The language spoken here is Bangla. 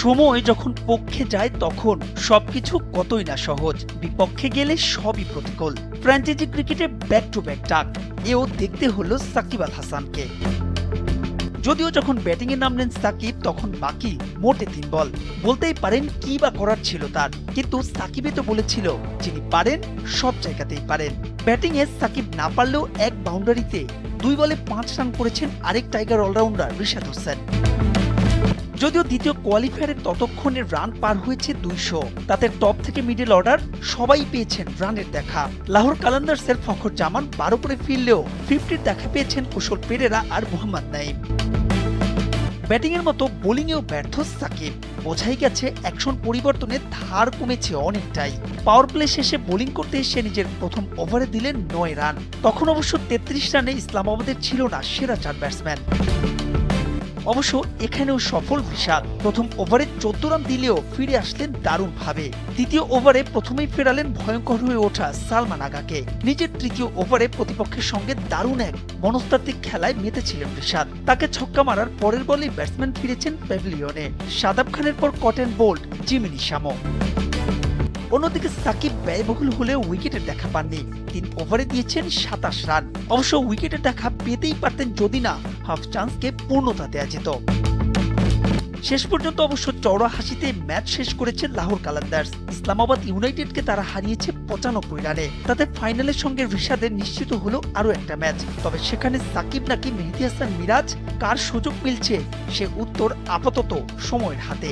সময় যখন পক্ষে যায় তখন সবকিছু কতই না সহজ, বিপক্ষে গেলে সবই প্রতিকূল। ফ্র্যাঞ্চাইজি ক্রিকেটে ব্যাক টু ব্যাক ডাক, এও দেখতে হলো সাকিব আল হাসানকে। যদিও যখন ব্যাটিংয়ে নামলেন সাকিব তখন বাকি মোটে 3 বল, বলতেই পারেন কি বা করার ছিল তার। কিন্তু সাকিবই তো বলেছিল যিনি পারেন সব জায়গাতেই পারেন। ব্যাটিংয়ে সাকিব না পারলেও এক বাউন্ডারিতে 2 বলে 5 রান করেছেন আরেক টাইগার অলরাউন্ডার রিশাদ হোসেন। যদিও দ্বিতীয় কোয়ালিফায়ারে ততক্ষণে রান পার হয়েছে 200, তাতে টপ থেকে মিডল অর্ডার সবাই পেয়েছেন রানের দেখা। লাহোর কালান্দার্সের ফখর জামান 12 করে ফিরলেও 50-র দেখা পেয়েছেন কুশল পেরেরা আর মোহাম্মদ নাইম। ব্যাটিংয়ের মতো বোলিংয়েও ব্যর্থ সাকিব, বোঝাই গেছে অ্যাকশন পরিবর্তনের ধার কমেছে অনেকটাই। পাওয়ার প্লে শেষে বোলিং করতে এসে নিজের প্রথম ওভারে দিলেন 9 রান। তখন অবশ্য 33 রানে ইসলামাবাদের ছিল না সেরা 4 ব্যাটসম্যান। অবশ্য এখানেও সফল রিশাদ, প্রথম ওভারে 14 রান দিলেও ফিরে আসলেন দারুণভাবে। দ্বিতীয় ওভারে প্রথমেই ফেরালেন ভয়ঙ্কর হয়ে ওঠা সালমান আগাকে। নিজের তৃতীয় ওভারে প্রতিপক্ষের সঙ্গে দারুণ এক মনস্তাত্ত্বিক খেলায় মেতেছিলেন রিশাদ। তাকে ছক্কা মারার পরের বলেই ব্যাটসম্যান ফিরেছেন প্যাভিলিয়নে। শাদাব খানের পর কটেন বোল্ড জিমি নিশামও। অন্যদিকে সাকিব ব্যয়বহুল হলেও উইকেটের দেখা পাননি, 3 ওভারে দিয়েছেন 27 রান। অবশ্য উইকেটের দেখা পেতেই পারতেন যদি না হাফ চান্সকে পূর্ণতা দেয়া যেত। শেষ পর্যন্ত অবশ্য চওড়া হাসিতে ম্যাচ শেষ করেছে লাহোর কালান্দার্স। ইসলামাবাদ ইউনাইটেডকে তারা হারিয়েছে 95 রানে। তাতে ফাইনালের সঙ্গে রিশাদের নিশ্চিত হলো আরো একটা ম্যাচ। তবে সেখানে সাকিব নাকি মেহেদী হাসান মিরাজ, কার সুযোগ মিলছে সে উত্তর আপাতত সময়ের হাতে।